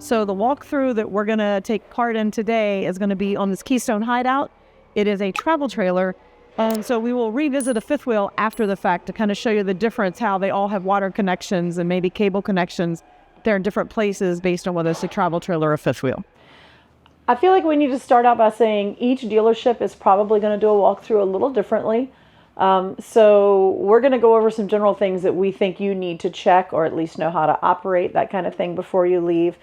So the walkthrough that we're going to take part in today is going to be on this Keystone Hideout. It is a travel trailer. And so we will revisit a fifth wheel after the fact to kind of show you the difference, how they all have water connections and maybe cable connections. They're in different places based on whether it's a travel trailer or a fifth wheel. I feel like we need to start out by saying each dealership is probably going to do a walkthrough a little differently. So we're going to go over some general things that we think you need to check or at least know how to operate, that kind of thing, before you leave.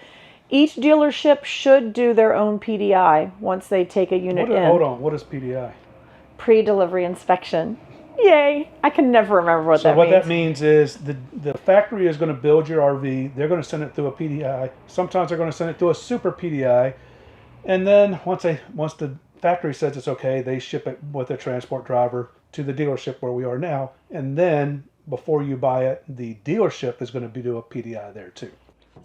Each dealership should do their own PDI once they take a unit in. Hold on, what is PDI? Pre-delivery inspection. Yay! I can never remember what that means. So what that means is the factory is going to build your RV. They're going to send it through a PDI. Sometimes they're going to send it through a super PDI. And then once the factory says it's okay, they ship it with a transport driver to the dealership where we are now. And then before you buy it, the dealership is going to do a PDI there too.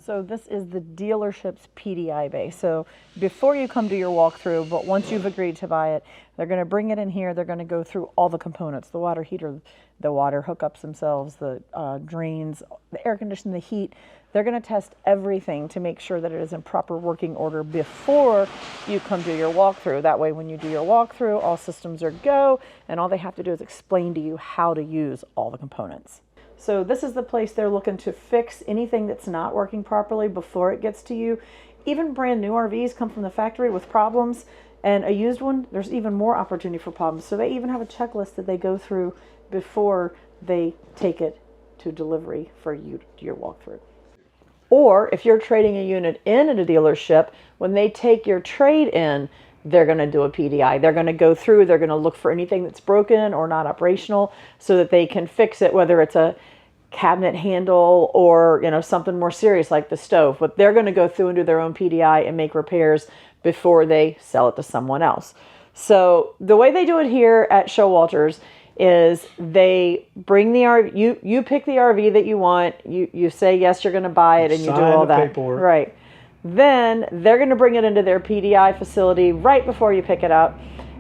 So this is the dealership's PDI bay. So before you come to your walkthrough, but once you've agreed to buy it, they're going to bring it in here. They're going to go through all the components, the water heater, the water hookups themselves, the drains, the air conditioning, the heat. They're going to test everything to make sure that it is in proper working order before you come to your walkthrough. That way, when you do your walkthrough, all systems are go, and all they have to do is explain to you how to use all the components. So this is the place they're looking to fix anything that's not working properly before it gets to you. Even brand new RVs come from the factory with problems, and a used one, there's even more opportunity for problems. So they even have a checklist that they go through before they take it to delivery for you to do your walkthrough. Or if you're trading a unit in at a dealership, when they take your trade in, they're going to do a PDI. They're going to go through, they're going to look for anything that's broken or not operational so that they can fix it, whether it's a cabinet handle or something more serious like the stove. But they're going to go through and do their own PDI and make repairs before they sell it to someone else. So the way they do it here at Showalters is they bring the RV, you pick the RV that you want, you say yes, you're going to buy it, and you do all that. Paperwork. Right. Then they're going to bring it into their PDI facility right before you pick it up,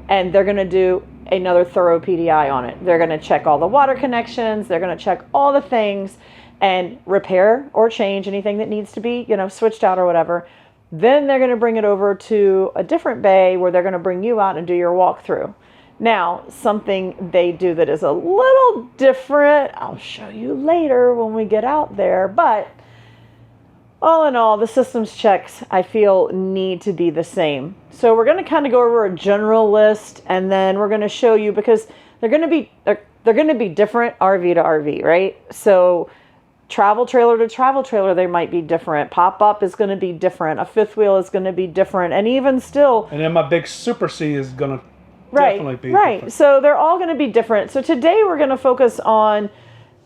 and they're going to do another thorough PDI on it. They're going to check all the water connections, they're going to check all the things and repair or change anything that needs to be, switched out or whatever. Then they're going to bring it over to a different bay where they're going to bring you out and do your walkthrough. Now, something they do that is a little different, I'll show you later when we get out there, but all in all, the systems checks, I feel, need to be the same. So we're going to kind of go over a general list, and then we're going to show you, because they're going to be different RV to RV, right? So travel trailer to travel trailer, they might be different. Pop-up is going to be different. A fifth wheel is going to be different. And even still... And then my big Super C is going to definitely be different. So they're all going to be different. So today we're going to focus on...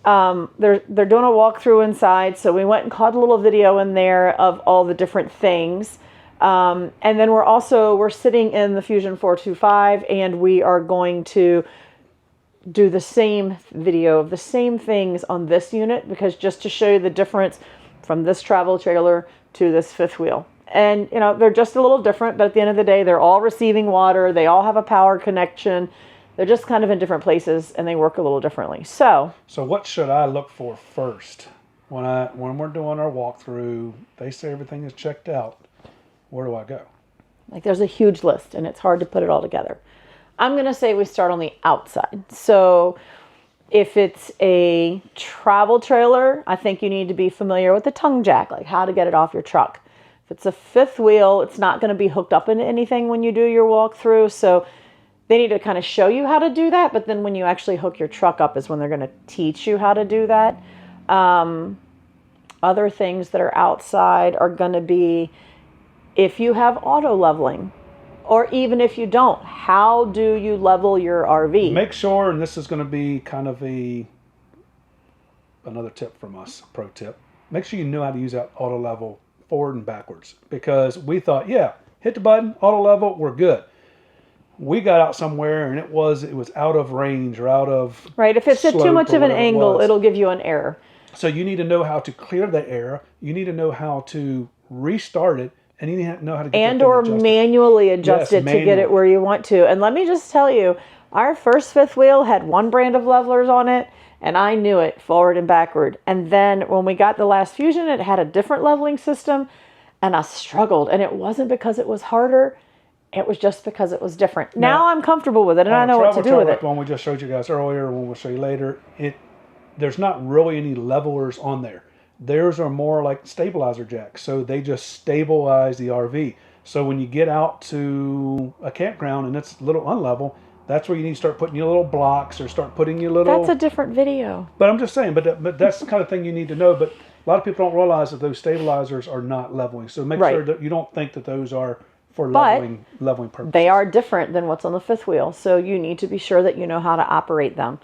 they're doing a walkthrough inside, so we went and caught a little video in there of all the different things. And then we're sitting in the Fusion 425, and we are going to do the same video of the same things on this unit, because just to show you the difference from this travel trailer to this fifth wheel. And they're just a little different, but at the end of the day, they're all receiving water. They all have a power connection. They're just kind of in different places, and they work a little differently. So what should I look for first when we're doing our walkthrough? They say everything is checked out. Where do I go? Like, there's a huge list, and it's hard to put it all together. I'm going to say we start on the outside. So if it's a travel trailer, I think you need to be familiar with the tongue jack, like how to get it off your truck. If it's a fifth wheel, it's not going to be hooked up into anything when you do your walkthrough. So they need to kind of show you how to do that, but then when you actually hook your truck up is when they're going to teach you how to do that. Other things that are outside are going to be, if you have auto leveling, or even if you don't, how do you level your RV? Make sure, and this is going to be kind of another tip from us, a pro tip. Make sure you know how to use that auto level forward and backwards, because we thought, yeah, hit the button, auto level, we're good. We got out somewhere and it was out of range or out of right. If it's at too much of an angle, it'll give you an error. So you need to know how to clear the error. You need to know how to restart it, and you need to know how to get or manually adjust it to get it where you want to. And let me just tell you, our first fifth wheel had one brand of levelers on it, and I knew it forward and backward. And then when we got the last Fusion, it had a different leveling system. And I struggled. And it wasn't because it was harder. It was just because it was different. Now I'm comfortable with it, and I know what to do with it. The one we just showed you guys earlier, one we'll show you later, there's not really any levelers on there. Theirs are more like stabilizer jacks, so they just stabilize the RV. So when you get out to a campground and it's a little unlevel, that's where you need to start putting your little blocks or start putting your little... That's a different video. But I'm just saying, but that's the kind of thing you need to know. But a lot of people don't realize that those stabilizers are not leveling. So make sure that you don't think that those are for leveling purposes. They are different than what's on the fifth wheel. So you need to be sure that you know how to operate them.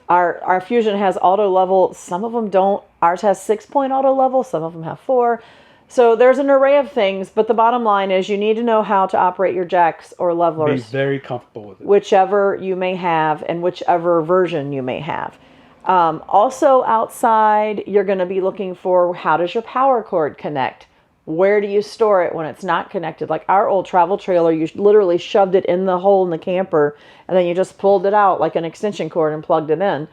Our Fusion has auto level. Some of them don't. Ours has 6-point auto level. Some of them have 4. So there's an array of things. But the bottom line is you need to know how to operate your jacks or levelers. Be very comfortable with it. Whichever you may have and whichever version you may have. Also outside, you're going to be looking for how does your power cord connect? Where do you store it when it's not connected? Like our old travel trailer, you literally shoved it in the hole in the camper and then you just pulled it out like an extension cord and plugged it in.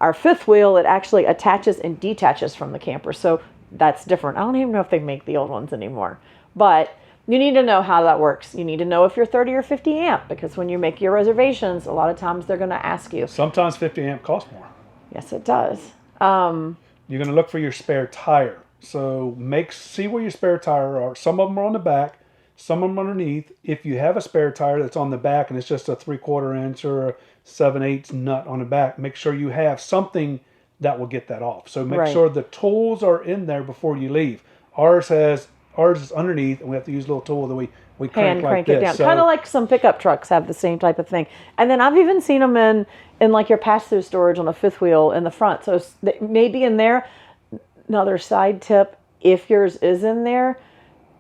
Our fifth wheel, it actually attaches and detaches from the camper. So that's different. I don't even know if they make the old ones anymore. But you need to know how that works. You need to know if you're 30 or 50 amp because when you make your reservations, a lot of times they're going to ask you. Sometimes 50 amp costs more. Yes, it does. You're going to look for your spare tire. So see where your spare tire are. Some of them are on the back, some of them underneath. If you have a spare tire that's on the back and it's just a 3/4 inch or a 7/8 nut on the back, make sure you have something that will get that off. So make sure the tools are in there before you leave. Ours is underneath, and we have to use a little tool that we crank like this. It down. So, kind of like some pickup trucks have the same type of thing. And then I've even seen them in like your pass-through storage on a fifth wheel in the front. So maybe in there. Another side tip, if yours is in there,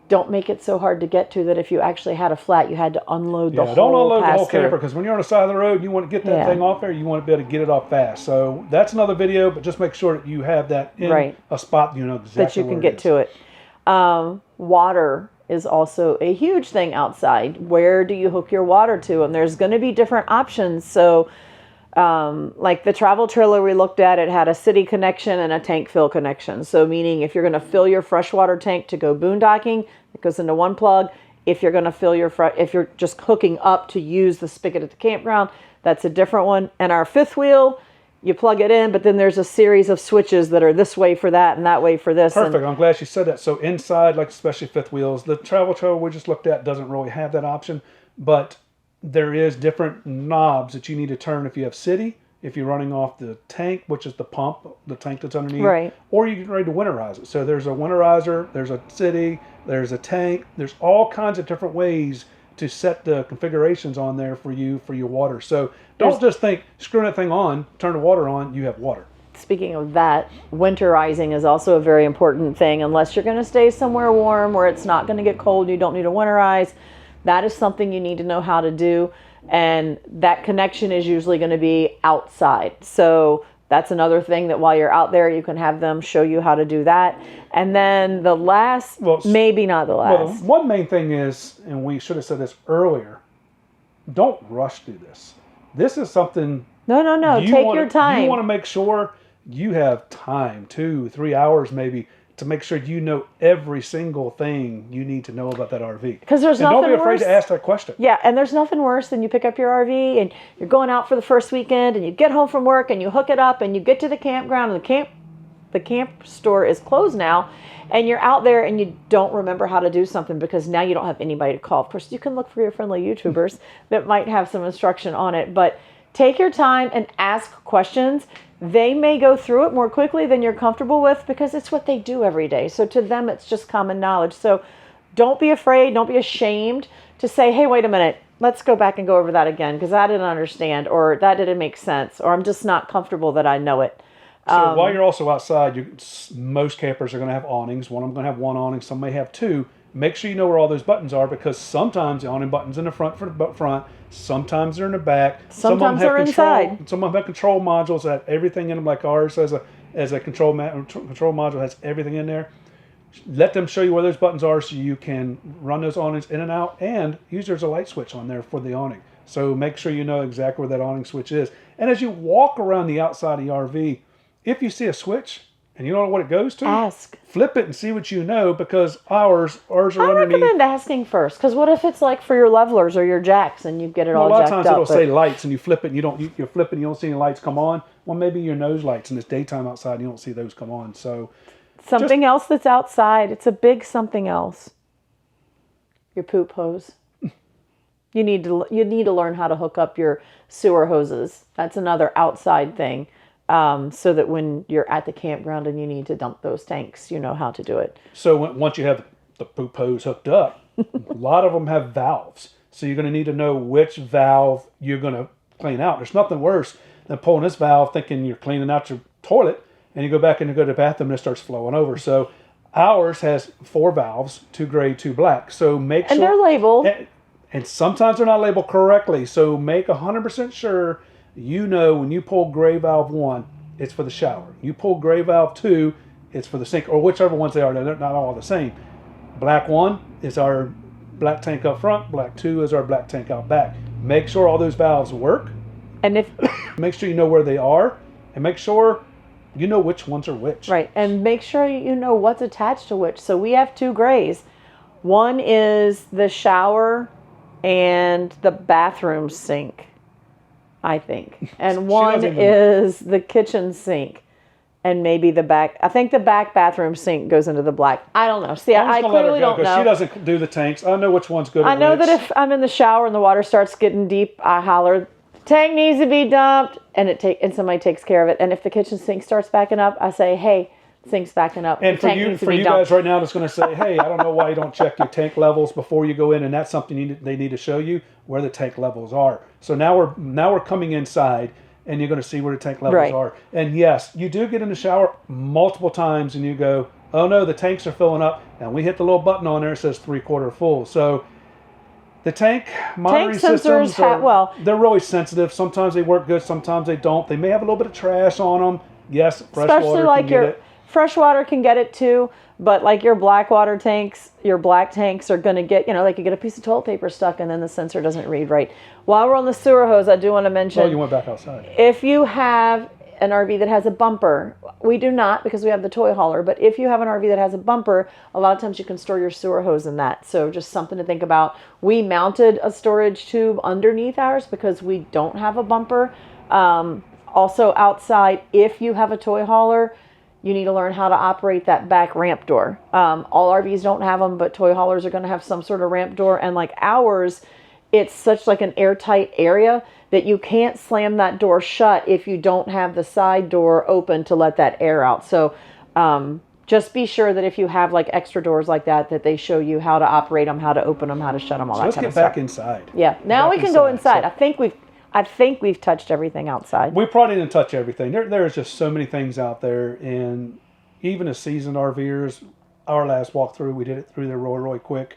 don't make it so hard to get to that if you actually had a flat, you had to unload the whole don't unload the whole pass-through. camper because when you're on the side of the road and you want to get that thing off there, you want to be able to get it off fast. So that's another video, but just make sure that you have that in a spot you know exactly that you can get to it. Water is also a huge thing outside. Where do you hook your water to? And there's going to be different options. So like the travel trailer we looked at, it had a city connection and a tank fill connection. So meaning if you're going to fill your freshwater tank to go boondocking, it goes into one plug. If you're going to fill if you're just hooking up to use the spigot at the campground, that's a different one. And our fifth wheel, you plug it in, but then there's a series of switches that are this way for that and that way for this. Perfect. I'm glad you said that. So inside, like especially fifth wheels, the travel trailer we just looked at doesn't really have that option, but there is different knobs that you need to turn if you have city, if you're running off the tank, which is the pump, the tank that's underneath, or you're getting ready to winterize it. So there's a winterizer, there's a city, there's a tank. There's all kinds of different ways to set the configurations on there for your water. So don't just think screwing that thing on, turn the water on, you have water. Speaking of that, winterizing is also a very important thing. Unless you're going to stay somewhere warm where it's not going to get cold, you don't need to winterize. That is something you need to know how to do. And that connection is usually going to be outside. So that's another thing that while you're out there, you can have them show you how to do that. And then the last, maybe not the last. Well, one main thing is, and we should have said this earlier, don't rush through this. This is something... No. Take your time. You want to make sure you have time, 2-3 hours maybe, to make sure you know every single thing you need to know about that RV. Because there's nothing worse. Don't be afraid to ask that question. Yeah, and there's nothing worse than you pick up your RV and you're going out for the first weekend and you get home from work and you hook it up and you get to the campground and the camp store is closed now and you're out there and you don't remember how to do something because now you don't have anybody to call. Of course, you can look for your friendly YouTubers that might have some instruction on it, but take your time and ask questions. They may go through it more quickly than you're comfortable with because it's what they do every day. So to them, it's just common knowledge. So don't be afraid. Don't be ashamed to say, hey, wait a minute. Let's go back and go over that again because I didn't understand or that didn't make sense or I'm just not comfortable that I know it. So while you're also outside, most campers are going to have awnings. One of them going to have one awning. Some may have two. Make sure you know where all those buttons are because sometimes the awning button's in the front for the front. Sometimes they're in the back. Sometimes they're inside. Some of them have control modules that have everything in them, like ours as a control module has everything in there. Let them show you where those buttons are so you can run those awnings in and out and use there's a light switch on there for the awning. So make sure you know exactly where that awning switch is. And as you walk around the outside of the RV, if you see a switch, and you don't know what it goes to, Ask. flip it and see what you know, because ours are I underneath. recommend asking first, because what if it's like for your levelers or your jacks and you get it all A lot of jacked times up? it'll say lights, and you flip it and you're flipping, you don't see any lights come on. Well, maybe your nose lights and it's daytime outside and you don't see those come on. So something else that's outside. It's a big something else. Your poop hose. You need to learn how to hook up your sewer hoses. That's another outside thing. So that when you're at the campground and you need to dump those tanks, you know how to do it. So once you have the poop hose hooked up, a lot of them have valves. So you're going to need to know which valve you're going to clean out. There's nothing worse than pulling this valve thinking you're cleaning out your toilet, and you go back and you go to the bathroom and it starts flowing over. So ours has 4 valves, 2 gray, 2 black. So make sure. And they're labeled. And sometimes they're not labeled correctly. So make 100% sure you know when you pull gray valve 1, it's for the shower. You pull gray valve 2, it's for the sink, or whichever ones they are. They're not all the same. Black 1 is our black tank up front. Black 2 is our black tank out back. Make sure all those valves work. And if Make sure you know where they are, and make sure you know which ones are which. right, and make sure you know what's attached to which. So we have 2 grays. One is the shower and the bathroom sink, I think. And one is the kitchen sink. And maybe the back. I think the back bathroom sink goes into the black. I don't know. See, I clearly don't know. She doesn't do the tanks. I know which one's good. I know that if I'm in the shower and the water starts getting deep, I holler, "Tank needs to be dumped," and somebody takes care of it. And if the kitchen sink starts backing up, I say, "Hey, sink's backing up." And for you guys right now, that's going to say, "Hey, I don't know why you don't check your tank levels before you go in," and that's something they need to show you where the tank levels are. So now we're coming inside, and you're going to see where the tank levels are. And yes, you do get in the shower multiple times, and you go, "Oh no, the tanks are filling up," and we hit the little button on there that says 3/4 full. So the tank monitoring systems they're really sensitive. Sometimes they work good, sometimes they don't. They may have a little bit of trash on them. Yes, especially like your fresh water can get it too, but like your black water tanks, your black tanks are going to get, they could get a piece of toilet paper stuck and then the sensor doesn't read right. While we're on the sewer hose, I do want to mention. Oh, you went back outside. If you have an RV that has a bumper, we do not because we have the toy hauler, but if you have an RV that has a bumper, a lot of times you can store your sewer hose in that. So just something to think about. We mounted a storage tube underneath ours because we don't have a bumper. Also outside, if you have a toy hauler, you need to learn how to operate that back ramp door. All RVs don't have them, but toy haulers are going to have some sort of ramp door. And like ours, it's such like an airtight area that you can't slam that door shut if you don't have the side door open to let that air out. So just be sure that if you have like extra doors like that, that they show you how to operate them, how to open them, how to shut them, all that kind of stuff. Let's get back inside. Yeah, now we can go inside. So I think we've touched everything outside. We probably didn't touch everything. There's just so many things out there, and even as seasoned RVers, our last walkthrough, we did it through there really quick.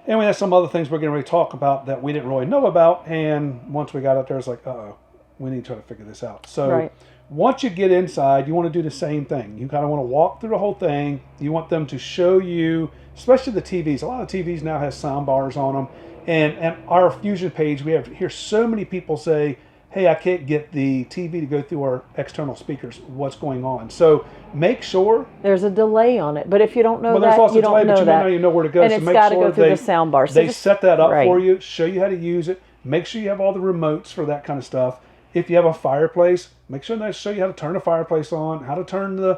And we had some other things we're going to really talk about that we didn't really know about, and once we got up there, it's like, uh-oh, we need to try to figure this out. So once you get inside, you want to do the same thing. You kind of want to walk through the whole thing. You want them to show you, especially the TVs. A lot of TVs now have sound bars on them. And our Fusion page, we hear so many people say, "Hey, I can't get the TV to go through our external speakers. What's going on?" So make sure there's a delay on it. But if you don't know there's also you don't delay, know but you that. may not even know where to go. And so it's make got to sure go through the sound bar. So they set that up right. for you, show you how to use it. Make sure you have all the remotes for that kind of stuff. If you have a fireplace, make sure they show you how to turn the fireplace on, how to turn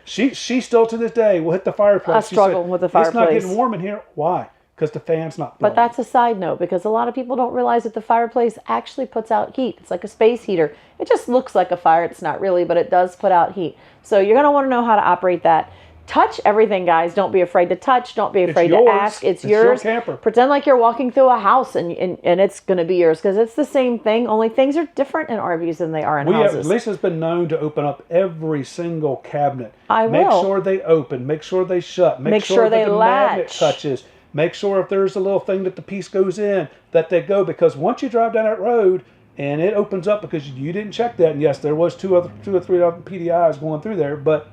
she still to this day will hit the fireplace. I struggle with the fireplace. It's not getting warm in here. Why? Because the fan's not blowing. But that's a side note, because a lot of people don't realize that the fireplace actually puts out heat. It's like a space heater. It just looks like a fire. It's not really, but it does put out heat. So you're going to want to know how to operate that. Touch everything, guys. Don't be afraid to touch. Don't be afraid to ask. It's yours. Your camper. Pretend like you're walking through a house and it's going to be yours, because it's the same thing. Only things are different in RVs than they are in houses. Lisa's been known to open up every single cabinet. Make sure they open. Make sure they shut. Make sure they that the latch. magnet touches. Make sure if there's a little thing that the piece goes in, that they go. Because once you drive down that road and it opens up because you didn't check that, and yes, there was two or three other PDIs going through there, but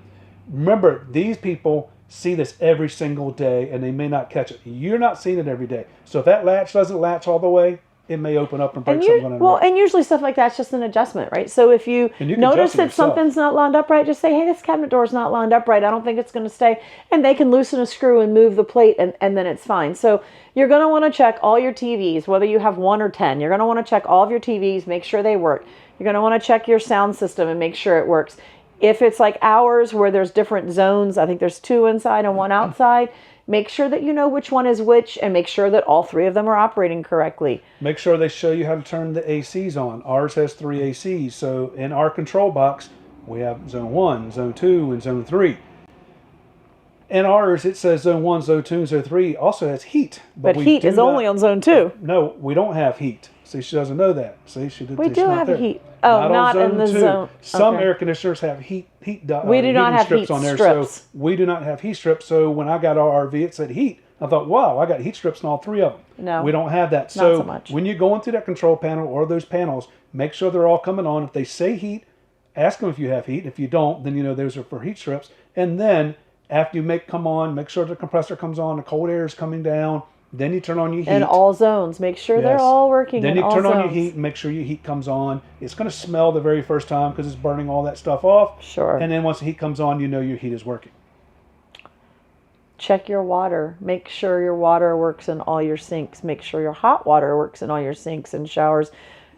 remember, these people see this every single day and they may not catch it. You're not seeing it every day. So if that latch doesn't latch all the way, it may open up and break And something on it. well, and usually stuff like that's just an adjustment, right? So if you And you can notice adjust it that yourself. something's not lined up right, just say, hey, this cabinet door is not lined up right. I don't think it's going to stay. And they can loosen a screw and move the plate, and then it's fine. So you're going to want to check all your TVs, whether you have 1 or 10. You're going to want to check all of your TVs, make sure they work. You're going to want to check your sound system and make sure it works. If it's like ours where there's different zones, I think there's 2 inside and 1 outside, make sure that you know which one is which and make sure that all 3 of them are operating correctly. Make sure they show you how to turn the ACs on. Ours has 3 ACs. So in our control box, we have zone 1, zone 2, and zone 3. In ours, it says zone 1, zone 2, and zone 3 also has heat. But we heat do is not- only on zone 2. No, we don't have heat. See, she doesn't know that. See, she did. We it's do not have there. heat. Oh, not on in the 2. zone. Some Okay. air conditioners have heat. We do not have strips heat on there. strips. So we do not have heat strips. So when I got our RV, it said heat. I thought, wow, I got heat strips on all 3 of them. No, We don't have that. not So so much. when you're going through that control panel or those panels, make sure they're all coming on. If they say heat, ask them if you have heat. If you don't, then you know those are for heat strips. And then after you come on, make sure the compressor comes on, the cold air is coming down. Then you turn on your heat. in all zones. Make sure they're Yes. all working Then in you all turn zones. on your heat and make sure your heat comes on. It's going to smell the very first time because it's burning all that stuff off. Sure. And then once the heat comes on, you know your heat is working. Check your water. Make sure your water works in all your sinks. Make sure your hot water works in all your sinks and showers,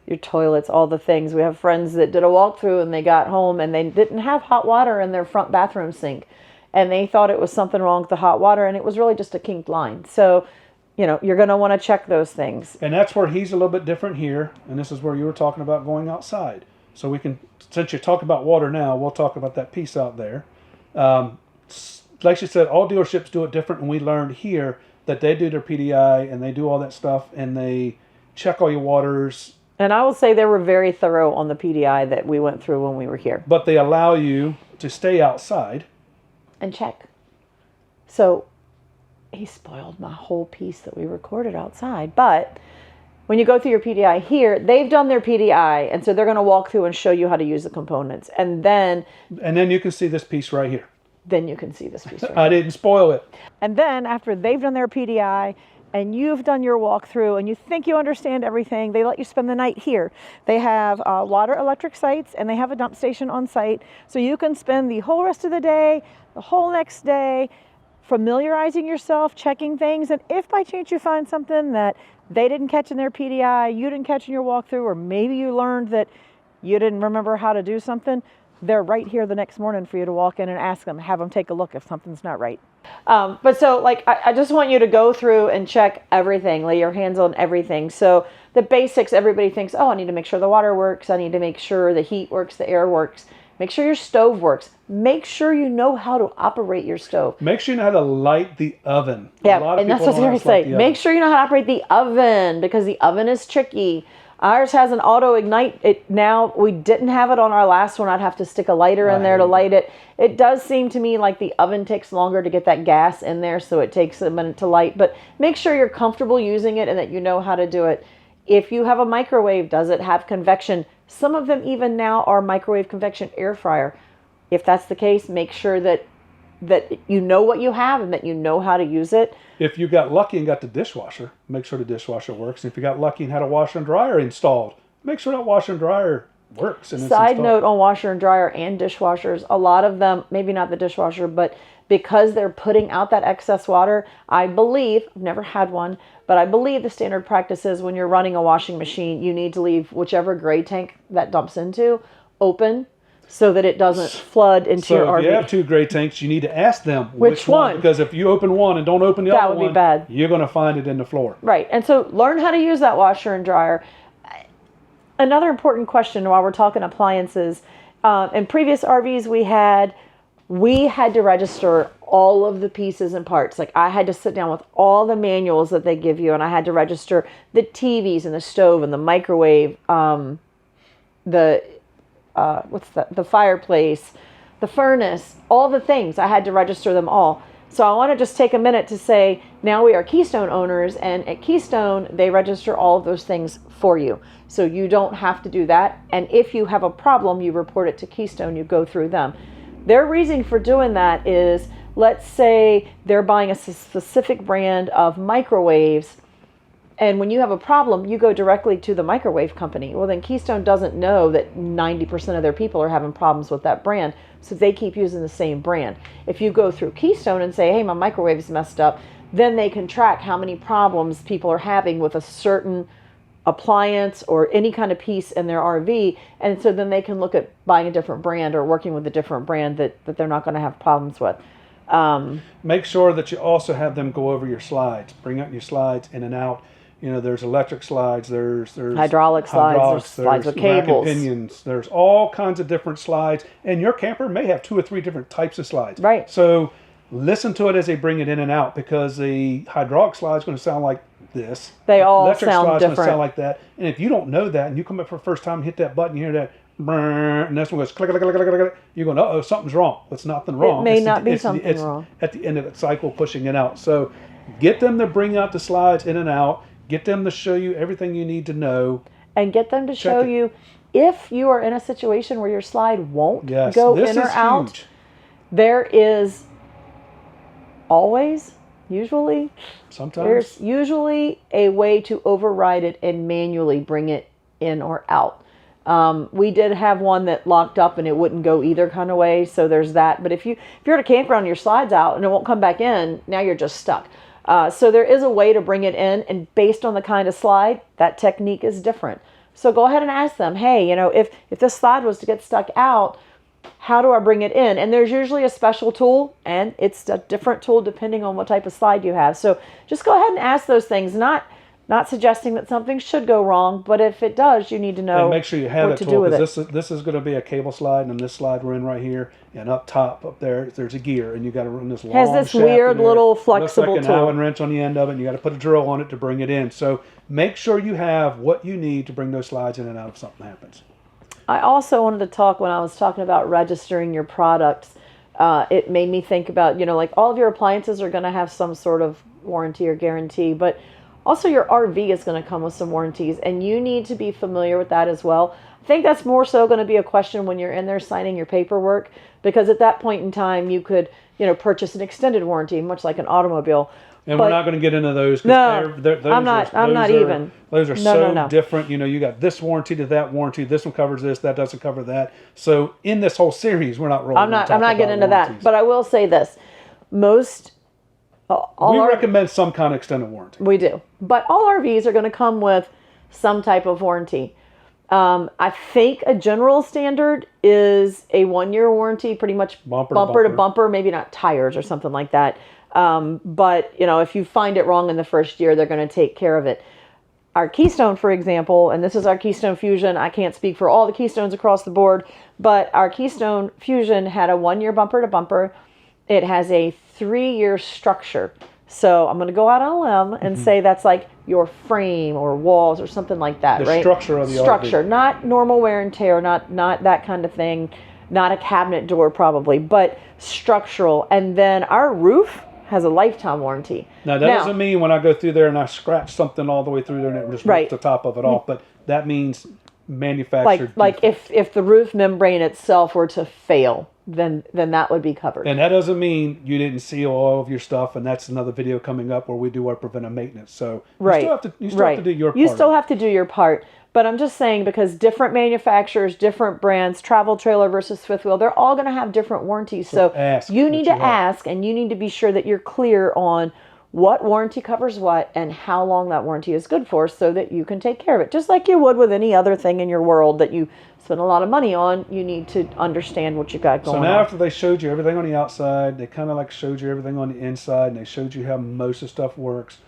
your toilets, all the things. We have friends that did a walkthrough and they got home and they didn't have hot water in their front bathroom sink. And they thought it was something wrong with the hot water, and it was really just a kinked line. So, you're going to want to check those things. And that's where he's a little bit different here. And this is where you were talking about going outside. So we can, since you're talking about water now, we'll talk about that piece out there. Like she said, all dealerships do it different. And we learned here that they do their PDI and they do all that stuff and they check all your waters. And I will say they were very thorough on the PDI that we went through when we were here. But they allow you to stay outside. And check. So he spoiled my whole piece that we recorded outside. But when you go through your PDI here, they've done their PDI. And so they're going to walk through and show you how to use the components. And then you can see this piece right here. you can see this piece right I didn't spoil it. And then after they've done their PDI and you've done your walkthrough and you think you understand everything, they let you spend the night here. They have water electric sites and they have a dump station on site. So you can spend the whole rest of the day, the whole next day, familiarizing yourself, checking things. And if by chance you find something that they didn't catch in their PDI, you didn't catch in your walkthrough, or maybe you learned that you didn't remember how to do something, they're right here the next morning for you to walk in and ask them, have them take a look if something's not right. But so I just want you to go through and check everything, lay your hands on everything. So the basics, everybody thinks, oh, I need to make sure the water works. I need to make sure the heat works, the air works. Make sure your stove works. Make sure you know how to operate your stove. Make sure you know how to light the oven. Yeah, A lot of and that's people what I don't know was how to light saying. the Make oven. sure you know how to operate the oven because the oven is tricky. Ours has an auto ignite. Now we didn't have it on our last one. I'd have to stick a lighter in there to light it. It does seem to me like the oven takes longer to get that gas in there, so it takes a minute to light. But make sure you're comfortable using it and that you know how to do it. If you have a microwave, does it have convection? Some of them even now are microwave convection air fryer. If that's the case, make sure that you know what you have and that you know how to use it. If you got lucky and got the dishwasher, make sure the dishwasher works. If you got lucky and had a washer and dryer installed, make sure that washer and dryer works. And it's Side installed. note on washer and dryer and dishwashers, a lot of them, maybe not the dishwasher, but because they're putting out that excess water, I believe, I've never had one, but I believe the standard practice is when you're running a washing machine, you need to leave whichever gray tank that dumps into open so that it doesn't flood into your So if RV. you have 2 gray tanks, you need to ask them Which one? Because if you open one and don't open the That other would be one, bad. you're going to find it in the floor. Right. And so learn how to use that washer and dryer. Another important question while we're talking appliances, in previous RVs we had to register all of the pieces and parts. Like I had to sit down with all the manuals that they give you, and I had to register the TVs and the stove and the microwave, the fireplace, the furnace, all the things. I had to register them all. So I want to just take a minute to say, now we are Keystone owners, and at Keystone, they register all of those things for you. So you don't have to do that. And if you have a problem, you report it to Keystone, you go through them. Their reason for doing that is, let's say they're buying a specific brand of microwaves And when you have a problem, you go directly to the microwave company. Well, then Keystone doesn't know that 90% of their people are having problems with that brand, so they keep using the same brand. If you go through Keystone and say, hey, my microwave is messed up, then they can track how many problems people are having with a certain appliance or any kind of piece in their RV. And so then they can look at buying a different brand or working with a different brand that they're not going to have problems with. Make sure that you also have them go over your slides. Bring out your slides in and out. You know, there's electric slides, there's hydraulic slides, there's slides with cables, rack and pinions. There's all kinds of different slides, and your camper may have 2 or 3 different types of slides. Right. So listen to it as they bring it in and out, because the hydraulic slide is going to sound like this. They all electric sound slide's going to different. sound like that. And if you don't know that, and you come up for the first time and hit that button, you hear that, brrr, and this one goes click, click, click, click, click, click. You're going, uh-oh, something's wrong. It's nothing wrong. It may It's not be it's something it's wrong. At the end of the cycle, pushing it out. So get them to bring out the slides in and out. Get them to show you everything you need to know. And get them to show it. you if you are in a situation where your slide won't Yes, go this in or is out. huge. There is usually, Sometimes. there's usually a way to override it and manually bring it in or out. We did have one that locked up and it wouldn't go either kind of way, so there's that. But if you're at a campground and your slide's out and it won't come back in, now you're just stuck. So there is a way to bring it in, and based on the kind of slide, that technique is different. So go ahead and ask them, hey, you know, if this slide was to get stuck out, how do I bring it in? And there's usually a special tool, and it's a different tool depending on what type of slide you have. So just go ahead and ask those things, not suggesting that something should go wrong, but if it does, you need to know and make sure you have what that to do tool, with it. because this is going to be a cable slide, and this slide we're in right here, and up top, up there's a gear, and you got to run this long Has this shaft weird in there. little Looks flexible like an tool. Allen wrench on the end of it, and you got to put a drill on it to bring it in. So make sure you have what you need to bring those slides in and out if something happens. I also wanted to talk, when I was talking about registering your products, it made me think about, you know, like all of your appliances are going to have some sort of warranty or guarantee, but also your RV is going to come with some warranties, and you need to be familiar with that as well. I think that's more so going to be a question when you're in there signing your paperwork, because at that point in time you could, you know, purchase an extended warranty, much like an automobile. And But- we're not going to get into those. 'Cause No, those I'm not even. Those are No, so no. different. You know, you got this warranty to that warranty. This one covers this. That doesn't cover that. So in this whole series, we're not rolling. I'm not getting into that, warranties. but I will say this: most all we our- recommend some kind of extended warranty. We do. But all RVs are going to come with some type of warranty. I think a general standard is a 1-year warranty, pretty much Bumper bumper to to bumper, maybe not tires or something like that. But, you know, if you find it wrong in the first year, they're going to take care of it. Our Keystone, for example, and this is our Keystone Fusion. I can't speak for all the Keystones across the board, but our Keystone Fusion had a 1-year bumper to bumper. It has a 3-year structure. So I'm going to go out on a limb and say that's like your frame or walls or something like that, The right? structure of the structure, RV. not normal wear and tear, not that kind of thing, not a cabinet door probably, but structural. And then our roof has a lifetime warranty. Now, that doesn't mean when I go through there and I scratch something all the way through there and it just Right. rips the top of it off, but that means manufactured. like if the roof membrane itself were to fail, then that would be covered. And that doesn't mean you didn't seal all of your stuff, and that's another video coming up where we do our preventive maintenance. So Right. you still have to do your part. You still have to do your part. But I'm just saying, because different manufacturers, different brands, travel trailer versus fifth wheel, they're all going to have different warranties. So ask you what need you to want. ask, and you need to be sure that you're clear on what warranty covers what and how long that warranty is good for, so that you can take care of it. Just like you would with any other thing in your world that you spend a lot of money on, you need to understand what you got going So now on. after they showed you everything on the outside, they kind of like showed you everything on the inside, and they showed you how most of the stuff works.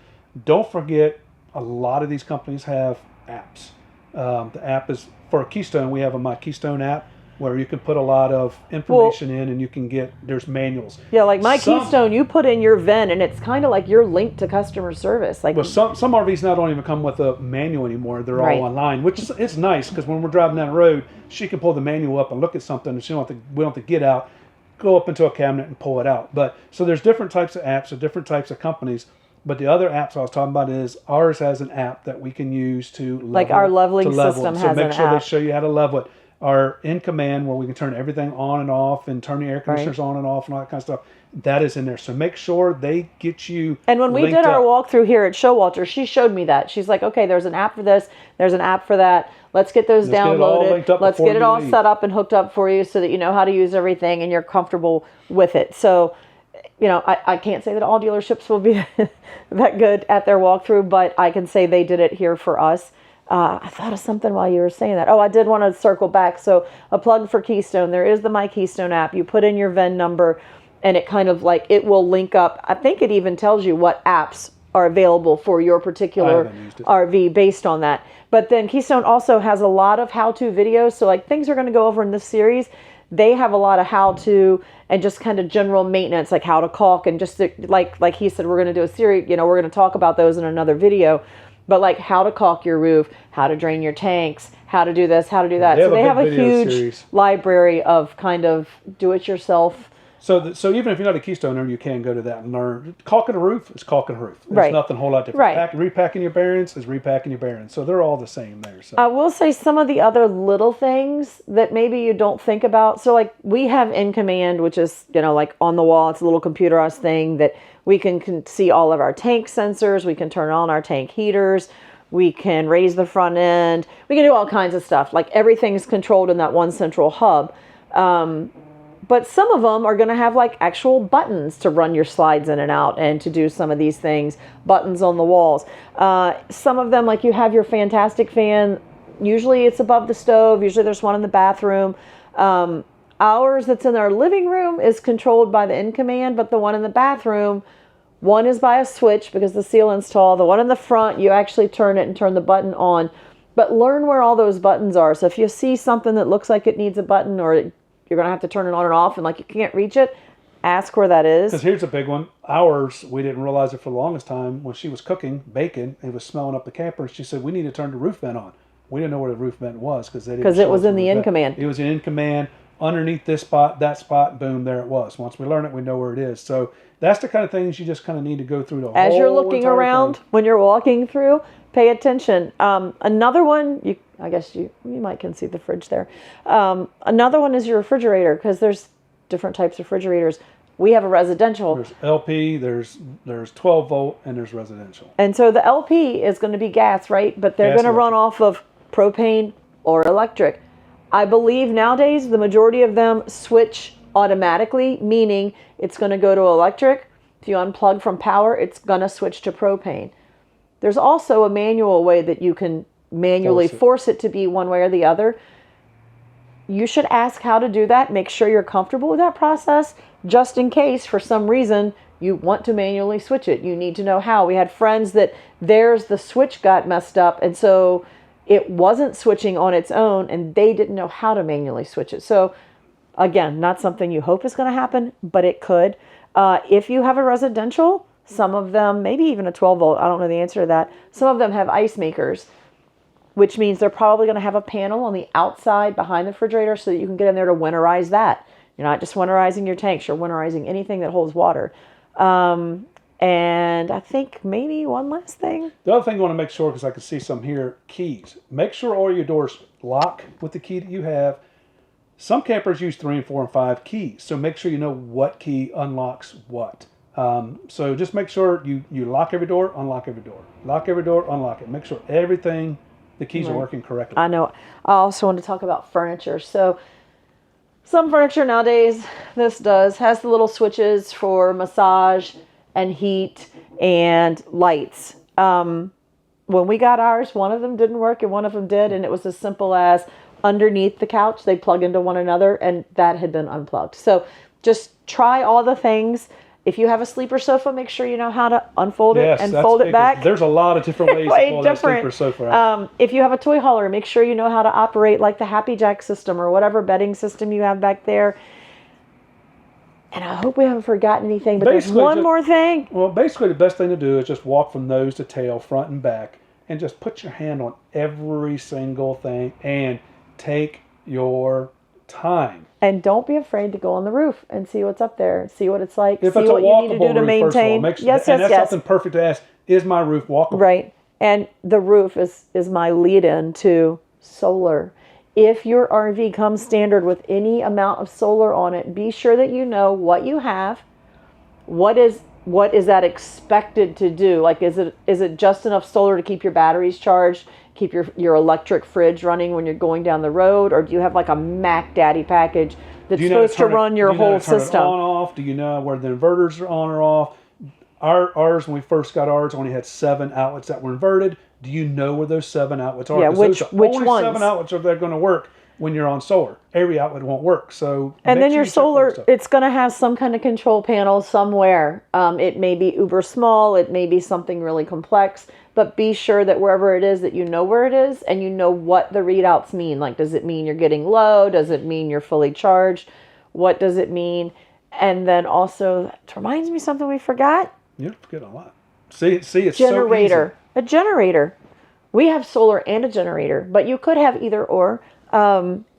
Don't forget, a lot of these companies have apps. The app is, for Keystone, we have a My Keystone app where you can put a lot of information in, and you can there's manuals. Yeah, like my Some- Keystone, you put in your VIN, and it's kind of like you're linked to customer service. Like Well, some RVs now don't even come with a manual anymore. They're Right. all online, which is it's nice, because when we're driving down the road, she can pull the manual up and look at something, and we don't have to get out, go up into a cabinet and pull it out. But so there's different types of apps or different types of companies. But the other apps I was talking about is ours has an app that we can use to level, Like our leveling to level system it. So has make an sure app. they show you how to level it. our in command where we can turn everything on and off and turn the air conditioners on and off and all that kind of stuff. That is in there. So make sure they get you. And when we did our walkthrough here at Showalter, she showed me that. She's like, okay, there's an app for this. There's an app for that. Let's get those downloaded. Let's get it all set up and hooked up for you so that you know how to use everything and you're comfortable with it. So, you know, I can't say that all dealerships will be that good at their walkthrough, but I can say they did it here for us. I thought of something while you were saying that. Oh, I did want to circle back. So a plug for Keystone. There is the My Keystone app. You put in your VIN number and it kind of like, it will link up. I think it even tells you what apps are available for your particular RV based on that. But then Keystone also has a lot of how-to videos. So like things we're going to go over in this series, they have a lot of how-to and just kind of general maintenance, like how to caulk and just like he said, we're going to do a series, you know, we're going to talk about those in another video, but like how to caulk your roof, how to drain your tanks, how to do this, how to do that. So they have a huge library of kind of do-it-yourself. So even if you're not a Keystone owner, you can go to that and learn. Caulking a roof is caulking a roof. There's nothing a whole lot different. Repacking your bearings is repacking your bearings. So they're all the same there. So I will say some of the other little things that maybe you don't think about. So like we have In Command, which is, you know, like on the wall. It's a little computerized thing that we can see all of our tank sensors. We can turn on our tank heaters. We can raise the front end. We can do all kinds of stuff. Like everything's controlled in that one central hub. But some of them are going to have like actual buttons to run your slides in and out and to do some of these things, buttons on the walls. Some of them, like you have your fantastic fan, usually it's above the stove. Usually there's one in the bathroom. Ours that's in our living room is controlled by the In Command, but the one in the bathroom, one is by a switch because the ceiling's tall. The one in the front, you actually turn it and turn the button on. But learn where all those buttons are. So if you see something that looks like it needs a button or you're going to have to turn it on and off and like you can't reach it, ask where that is. Because here's a big one. Ours, we didn't realize it for the longest time. When she was cooking bacon, it was smelling up the camper. She said, we need to turn the roof vent on. We didn't know where the roof vent was because it was in the In Command. It was in Command, underneath this spot, that spot, boom, there it was. Once we learn it, we know where it is. So that's the kind of things you just kind of need to go through the whole As you're looking around, when you're walking through, pay attention. Another one, I guess you might can see the fridge there. Another one is your refrigerator because there's different types of refrigerators. We have a residential. There's LP, there's 12 volt, and there's residential. And so the LP is going to be gas, right? But they're going to run off of propane or electric. I believe nowadays the majority of them switch automatically, meaning it's going to go to electric. If you unplug from power, it's going to switch to propane. There's also a manual way that you can manually force it to be one way or the other. You should ask how to do that. Make sure you're comfortable with that process, just in case for some reason you want to manually switch it. You need to know how. We had friends that the switch got messed up, and so it wasn't switching on its own, and they didn't know how to manually switch it. So again, not something you hope is going to happen, but it could. If you have a residential, some of them, maybe even a 12 volt, I don't know the answer to that. Some of them have ice makers, which means they're probably going to have a panel on the outside behind the refrigerator so that you can get in there to winterize that. You're not just winterizing your tanks, you're winterizing anything that holds water. And I think maybe one last thing. The other thing you want to make sure, because I can see some here, keys. Make sure all your doors lock with the key that you have. Some campers use 3 and 4 and 5 keys, so make sure you know what key unlocks what. So just make sure you lock every door, unlock every door. Lock every door, unlock it. Make sure everything, the keys are working correctly. I know. I also want to talk about furniture. So some furniture nowadays, has the little switches for massage and heat and lights. When we got ours, one of them didn't work and one of them did, and it was as simple as underneath the couch, they plug into one another, and that had been unplugged. So just try all the things. If you have a sleeper sofa, make sure you know how to unfold it and fold it back. There's a lot of different ways to fold that sleeper sofa out. If you have a toy hauler, make sure you know how to operate like the Happy Jack system or whatever bedding system you have back there. And I hope we haven't forgotten anything, but there's one more thing. Well, basically the best thing to do is just walk from nose to tail, front and back, and just put your hand on every single thing and take your time. And don't be afraid to go on the roof and see what's up there. See what it's like. If see it's what you need to do to maintain. Yes. That's something perfect to ask. Is my roof walkable? Right. And the roof is my lead-in to solar. If your RV comes standard with any amount of solar on it, be sure that you know what you have. What is that expected to do? Like, is it just enough solar to keep your batteries charged, keep your electric fridge running when you're going down the road, or do you have like a Mac Daddy package that's supposed to run your whole system? On off? Do you know where the inverters are on or off? Ours, when we first got ours, only had 7 outlets that were inverted. Do you know where those 7 outlets are? Yeah, which only ones? 7 outlets are that going to work when you're on solar. Every outlet won't work. So and then your solar, it's going to have some kind of control panel somewhere. It may be uber small. It may be something really complex. But be sure that wherever it is, that you know where it is and you know what the readouts mean. Like, does it mean you're getting low? Does it mean you're fully charged? What does it mean? And then also, it reminds me of something we forgot. You forget a lot. See, it's generator. So easy. A generator. We have solar and a generator, but you could have either or.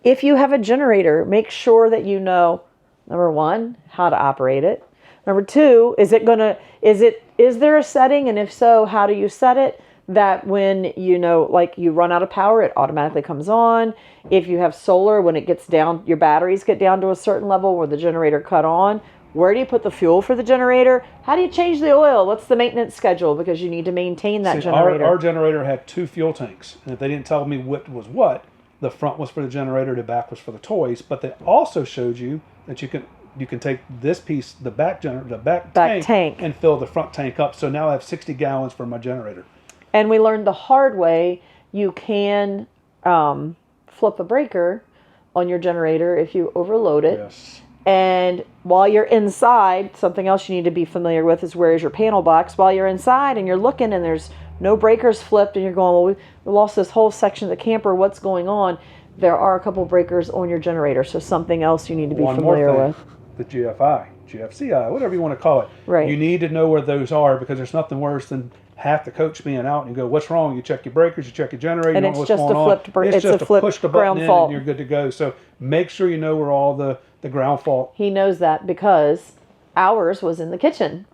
If you have a generator, make sure that you know, number 1, how to operate it. Number 2, is there a setting? And if so, how do you set it? That when like you run out of power, it automatically comes on. If you have solar, when it gets down, your batteries get down to a certain level where the generator cut on. Where do you put the fuel for the generator? How do you change the oil? What's the maintenance schedule? Because you need to maintain that generator. Our generator had 2 fuel tanks. And if they didn't tell me what was what, the front was for the generator, the back was for the toys. But they also showed you that you can take this piece, the back tank, and fill the front tank up. So now I have 60 gallons for my generator. And we learned the hard way, you can flip a breaker on your generator if you overload it. Yes. And while you're inside, something else you need to be familiar with is where is your panel box. While you're inside and you're looking and there's no breakers flipped and you're going, well, we lost this whole section of the camper. What's going on? There are a couple breakers on your generator. So something else you need to be familiar with. The GFI, GFCI, whatever you want to call it. Right. You need to know where those are because there's nothing worse than half the coach being out and you go, what's wrong? You check your breakers, you check your generator, and you know it's what's just going a flipped on. It's just a push the button in fault. And you're good to go. So make sure you know where all the ground fault. He knows that because ours was in the kitchen.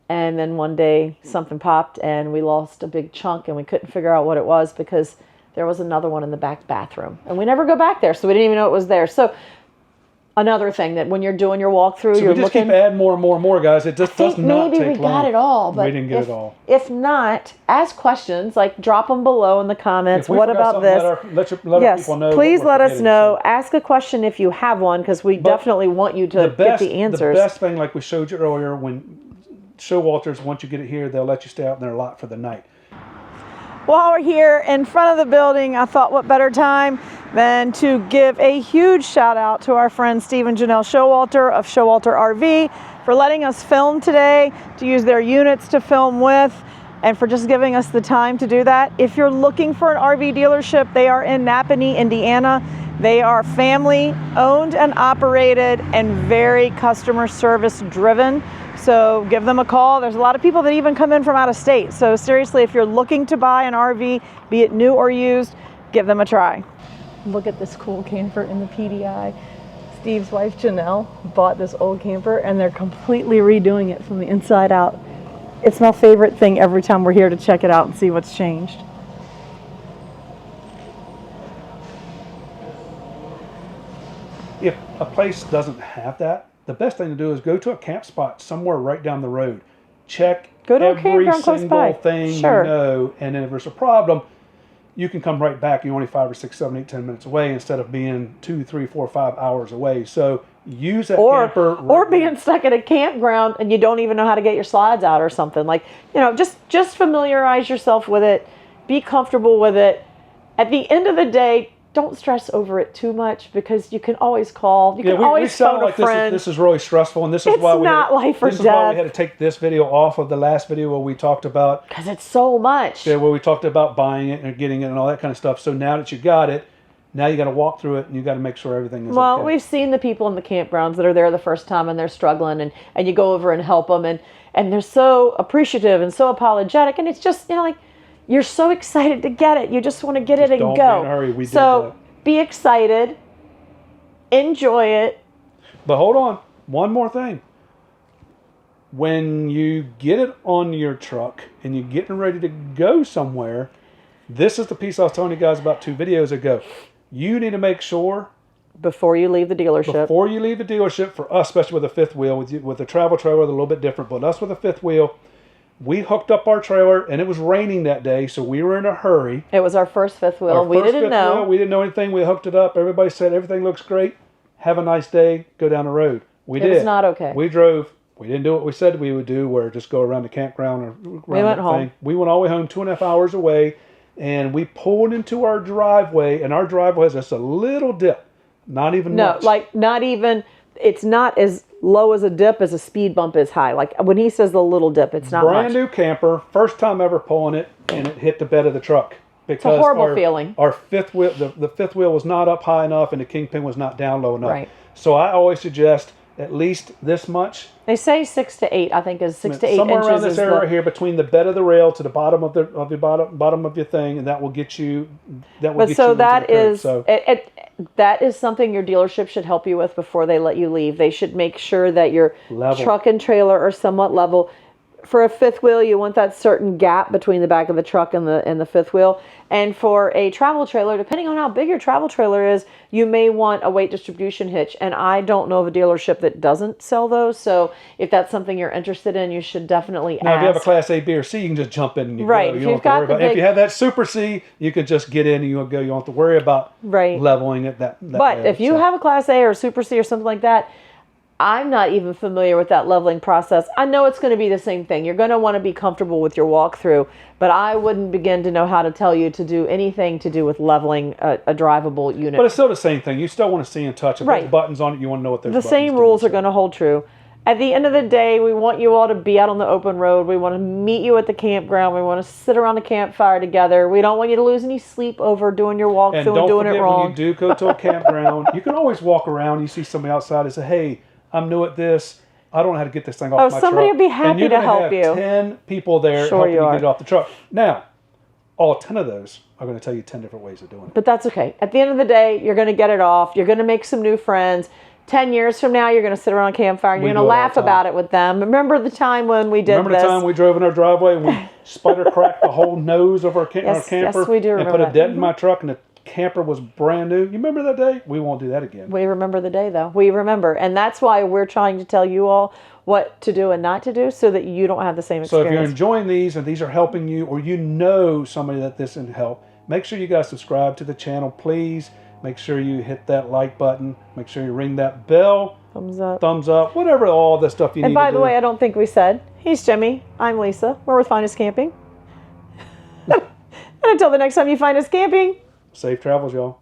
And then one day something popped and we lost a big chunk and we couldn't figure out what it was because there was another one in the back bathroom. And we never go back there, so we didn't even know it was there. So another thing that when you're doing your walkthrough, so you're we just looking, keep adding more and more and more, guys. It just does not take long. Maybe we got it all, but we didn't get it all. If not, ask questions. Like drop them below in the comments. What about this? Let our people know. Please let us know. Ask a question if you have one, because we definitely want you to get the answers. The best thing, like we showed you earlier, when Showalters, once you get it here, they'll let you stay out in their lot for the night. While we're here in front of the building, I thought what better time than to give a huge shout out to our friend Steve and Janelle Showalter of Showalter RV for letting us film today, to use their units to film with, and for just giving us the time to do that. If you're looking for an RV dealership, they are in Napanee, Indiana. They are family owned and operated and very customer service driven. So give them a call. There's a lot of people that even come in from out of state. So seriously, if you're looking to buy an RV, be it new or used, give them a try. Look at this cool camper in the PDI. Steve's wife, Janelle, bought this old camper and they're completely redoing it from the inside out. It's my favorite thing every time we're here to check it out and see what's changed. If a place doesn't have that, the best thing to do is go to a camp spot somewhere right down the road. Check every single thing you know, and then if there's a problem, you can come right back. You're only 5 or 6, 7, 8, 10 minutes away instead of being 2, 3, 4, 5 hours away. So use that camper. Or being stuck at a campground and you don't even know how to get your slides out or something. Like, just familiarize yourself with it. Be comfortable with it. At the end of the day, don't stress over it too much because you can always call. You can always phone a friend. This is really stressful, and this is why we had to take this video off of the last video where we talked about, because it's so much. Yeah, where we talked about buying it and getting it and all that kind of stuff. So now that you got it, now you got to walk through it and you got to make sure everything is okay. We've seen the people in the campgrounds that are there the first time and they're struggling, and you go over and help them, and they're so appreciative and so apologetic, and it's just you're so excited to get it. You just want to get it and go. Don't be in a hurry. We did that. Be excited. Enjoy it. But hold on. One more thing. When you get it on your truck and you're getting ready to go somewhere, this is the piece I was telling you guys about 2 videos ago. you need to make sure Before you leave the dealership. before you leave the dealership, for us, especially with a fifth wheel, with the travel trailer, they're a little bit different, but us with a fifth wheel, we hooked up our trailer, and it was raining that day, so we were in a hurry. It was our first fifth wheel. Our We first didn't fifth know. wheel, we didn't know anything. We hooked it up. Everybody said everything looks great. Have a nice day. Go down the road. We did. It was not okay. We drove. We didn't do what we said we would do, where just go around the campground or around We went that home. thing. We went all the way home, 2.5 hours away, and we pulled into our driveway, and our driveway has just a little dip. Not even No, much. like not even, it's not as low as a dip as a speed bump is high. Like when he says the little dip, it's not Brand much. new camper, first time ever pulling it, and it hit the bed of the truck. Because horrible feeling. Our fifth wheel, the fifth wheel was not up high enough, and the kingpin was not down low enough. Right. So I always suggest at least this much. They say 6 to 8, I think is 6 to 8 Somewhere inches. around this is area the, here, between the bed of the rail to the bottom of your bottom of your thing, and that will get you. That will But get so you into that the curve. is, So that is something your dealership should help you with before they let you leave. They should make sure that your Level. truck and trailer are somewhat level. For a fifth wheel, you want that certain gap between the back of the truck and the fifth wheel. And for a travel trailer, depending on how big your travel trailer is, you may want a weight distribution hitch. And I don't know of a dealership that doesn't sell those. So if that's something you're interested in, you should definitely now, ask. if you have a Class A, B, or C, you can just jump in and you Right. go. If You don't you've have to got worry the about. If big- you have that Super C, you can just get in and you'll go. You don't have to worry about Right. leveling it. That But way. if you So- have a Class A or Super C or something like that, I'm not even familiar with that leveling process. I know it's going to be the same thing. You're going to want to be comfortable with your walkthrough, but I wouldn't begin to know how to tell you to do anything to do with leveling a drivable unit. But it's still the same thing. You still want to see and touch. If Right. there's buttons on it, you want to know what those The buttons same do. rules are So- going to hold true. At the end of the day, we want you all to be out on the open road. We want to meet you at the campground. We want to sit around the campfire together. We don't want you to lose any sleep over doing your walkthrough And and, don't doing forget, it when wrong. you do go to a campground, you can always walk around. You see somebody outside and say, "Hey, I'm new at this. I don't know how to get this thing off my truck." somebody will be happy and you're to gonna help have you. 10 people there Sure helping you you are. get it off the truck. Now, all 10 of those are going to tell you 10 different ways of doing it. But that's okay. At the end of the day, you're going to get it off. You're going to make some new friends. 10 years from now, you're going to sit around a campfire and We you're do going it to all laugh the time. about it with them. Remember the time when we did Remember this? the time we drove in our driveway and we spider cracked the whole nose of our Yes, camper yes, we do and remember put a that. dent in my truck and the camper was brand new? You remember that day? We won't do that again. We remember the day, though. We remember. And that's why we're trying to tell you all what to do and not to do so that you don't have the same So if you're experience. enjoying these and these are helping you, or you know somebody that this can help, make sure you guys subscribe to the channel, please. Make sure you hit that like button. Make sure you ring that bell, Thumbs up. thumbs up, whatever, all the stuff you need And by to the do. way, I don't think we said, he's Jimmy. I'm Lisa. We're with FindUsCamping. And until the next time you find us camping, Safe travels, y'all.